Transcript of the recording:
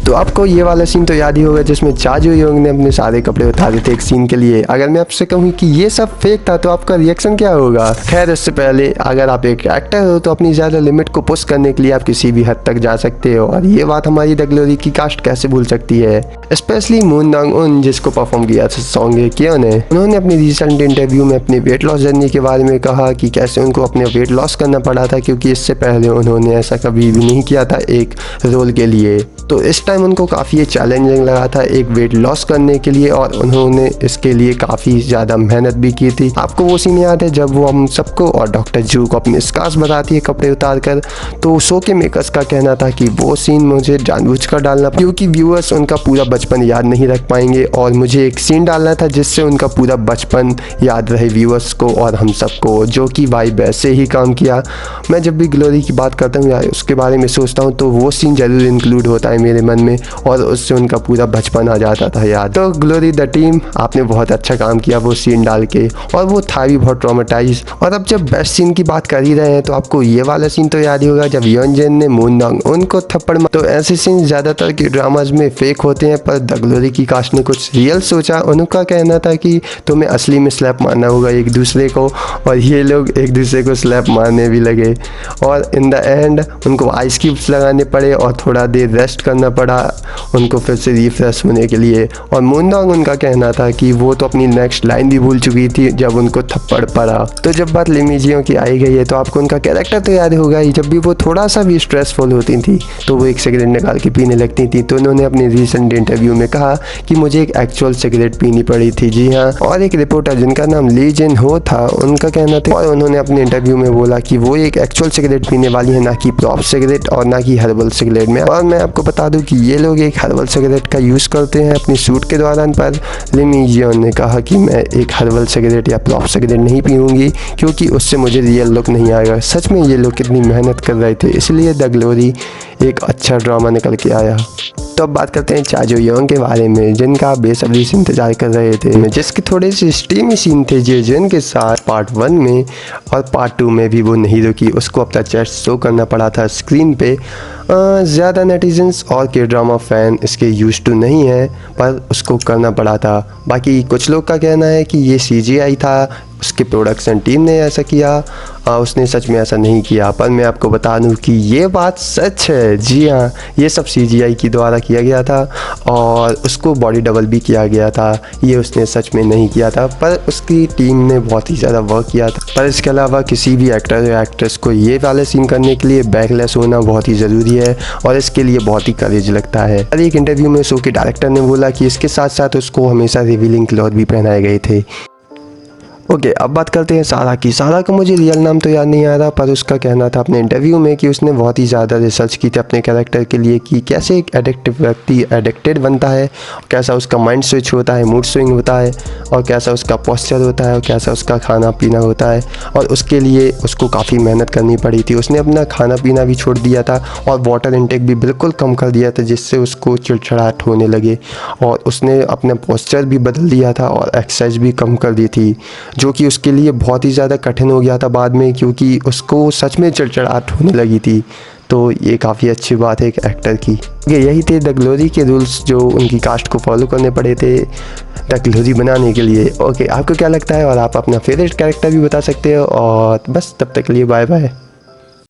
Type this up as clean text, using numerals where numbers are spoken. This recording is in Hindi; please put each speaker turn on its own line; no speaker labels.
तो आपको ये वाला सीन तो याद ही होगा जिसमें चा जो योंग ने अपने सारे कपड़े उतारे थे एक सीन के लिए। अगर मैं आपसे कहूँ कि ये सब फेक था तो आपका रिएक्शन क्या होगा? खैर, इससे पहले अगर आप एक एक्टर हो तो अपनी ज़्यादा लिमिट को पुश करने के लिए आप किसी भी हद तक जा सकते हो, और ये बात हमारी द ग्लोरी की कास्ट कैसे भूल सकती है। स्पेशली मून डोंग उन, जिसको परफॉर्म किया था सॉन्ग कियो ने। उन्होंने अपनी रिसेंट इंटरव्यू में अपनी वेट लॉस जर्नी के बारे में कहा कि कैसे उनको अपने वेट लॉस करना पड़ा था, क्योंकि इससे पहले उन्होंने ऐसा कभी भी नहीं किया था एक रोल के लिए। तो इस टाइम उनको काफ़ी चैलेंजिंग लगा था एक वेट लॉस करने के लिए, और उन्होंने इसके लिए काफ़ी ज़्यादा मेहनत भी की थी। आपको वो सीन याद है जब वो हम सबको और डॉक्टर जू को अपने स्कार्स बताती है कपड़े उतार कर? तो शो के मेकर्स का कहना था कि वो सीन मुझे जानबूझकर डालना, क्योंकि व्यूअर्स उनका पूरा बचपन याद नहीं रख पाएंगे, और मुझे एक सीन डालना था जिससे उनका पूरा बचपन याद रहे व्यूअर्स को और हम सबको, जो कि भाई वैसे ही काम किया। मैं जब भी ग्लोरी की बात करता हूँ या उसके बारे में सोचता हूँ तो वो सीन जरूर इंक्लूड होता है मेरे मन में, और उससे उनका पूरा बचपन आ जाता था याद। तो ग्लोरी द टीम, आपने बहुत अच्छा काम किया वो सीन डाल के, और वो था भी बहुत ट्रॉमेटाइज। और अब जब बेस्ट सीन की बात कर ही रहे हैं तो आपको ये वाला सीन तो याद ही होगा जब योनजेन ने मून डोंग उनको थप्पड़ मारा। तो ऐसे सीन ज़्यादातर के ड्रामाज में फेक होते हैं, पर द ग्लोरी की कास्ट ने कुछ रियल सोचा। उनका कहना था कि तुम्हें असली में स्लैप मारना होगा एक दूसरे को, और ये लोग एक दूसरे को स्लैप मारने भी लगे, और इन द एंड उनको आइस क्यूब्स लगाने पड़े और थोड़ा देर रेस्ट करना पड़ा उनको फिर से रिफ्रेश होने के लिए। और मून डोंग उनका कहना था कि वो तो अपनी नेक्स्ट लाइन भी भूल चुकी थी जब उनको थप्पड़ पड़ा। तो जब बात लिमीजियों की आई गई है तो आपको उनका कैरेक्टर तो याद होगा ही, जब भी वो थोड़ा सा भी स्ट्रेसफुल होती थी तो वो एक सिगरेट निकाल के पीने लगती थी। तो उन्होंने अपने रिसेंट इंटरव्यू में कहा कि मुझे एक एक्चुअल सिगरेट पीनी पड़ी थी। जी हाँ, और एक रिपोर्टर जिनका नाम ली जिन हो था उनका कहना था, और उन्होंने अपने इंटरव्यू में बोला कि वो एक एक्चुअल सिगरेट पीने वाली है, ना कि प्रॉप सिगरेट और ना कि हर्बल सिगरेट में। और मैं आपको बता दूं कि ये लोग एक हर्बल सिगरेट का यूज़ करते हैं अपनी शूट के दौरान, पर लिमीजियन ने कहा कि मैं एक हर्बल सिगरेट या प्रॉप सिगरेट नहीं पीऊँगी, क्योंकि उससे मुझे रियल लुक नहीं आएगा। सच में ये लोग कितनी मेहनत कर रहे थे, इसलिए द ग्लोरी एक अच्छा ड्रामा निकल के आया। तो अब बात करते हैं चा जो योंग के बारे में, जिनका आप बेसब्री से इंतजार कर रहे थे, जिसके थोड़े से स्टीमी सीन थे जिनके साथ पार्ट 1 में और पार्ट 2 में भी वो नहीं रुकी, उसको अपना चेस्ट शो करना पड़ा था स्क्रीन पे। ज़्यादा नेटिजन्स और के ड्रामा फ़ैन इसके यूज टू नहीं है, पर उसको करना पड़ा था। बाकी कुछ लोग का कहना है कि ये CGI था, उसके प्रोडक्शन टीम ने ऐसा किया, उसने सच में ऐसा नहीं किया। पर मैं आपको बता दूं कि ये बात सच है। जी हाँ, ये सब CGI की द्वारा किया गया था और उसको बॉडी डबल भी किया गया था, ये उसने सच में नहीं किया था, पर उसकी टीम ने बहुत ही ज़्यादा वर्क किया था। पर इसके अलावा किसी भी एक्टर या एक्ट्रेस को ये वाले सीन करने के लिए बैकलेस होना बहुत ही ज़रूरी है, और इसके लिए बहुत ही करेज लगता है। और एक इंटरव्यू में शो के डायरेक्टर ने बोला कि इसके साथ साथ उसको हमेशा रिवीलिंग क्लॉथ भी पहनाए गए थे। ओके, अब बात करते हैं सारा की। सारा का मुझे रियल नाम तो याद नहीं आ रहा, पर उसका कहना था अपने इंटरव्यू में कि उसने बहुत ही ज़्यादा रिसर्च की थी अपने कैरेक्टर के लिए कि कैसे एक एडिक्टिव व्यक्ति एडिक्टेड बनता है, कैसा उसका माइंड स्विच होता है, मूड स्विंग होता है, और कैसा उसका पोस्चर होता है, और कैसा उसका खाना पीना होता है। और उसके लिए उसको काफ़ी मेहनत करनी पड़ी थी। उसने अपना खाना पीना भी छोड़ दिया था और वाटर इनटेक भी बिल्कुल कम कर दिया था, जिससे उसको चिड़चिड़ाहट होने लगे, और उसने अपना पोस्चर भी बदल दिया था और एक्सरसाइज भी कम कर दी थी, जो कि उसके लिए बहुत ही ज़्यादा कठिन हो गया था बाद में, क्योंकि उसको सच में चिड़चिड़ाहट होने लगी थी। तो ये काफ़ी अच्छी बात है एक एक्टर की। यही थे द ग्लोरी के रूल्स जो उनकी कास्ट को फॉलो करने पड़े थे द ग्लोरी बनाने के लिए। ओके, आपको क्या लगता है, और आप अपना फेवरेट कैरेक्टर भी बता सकते हो। और बस तब तक के लिए बाय बाय।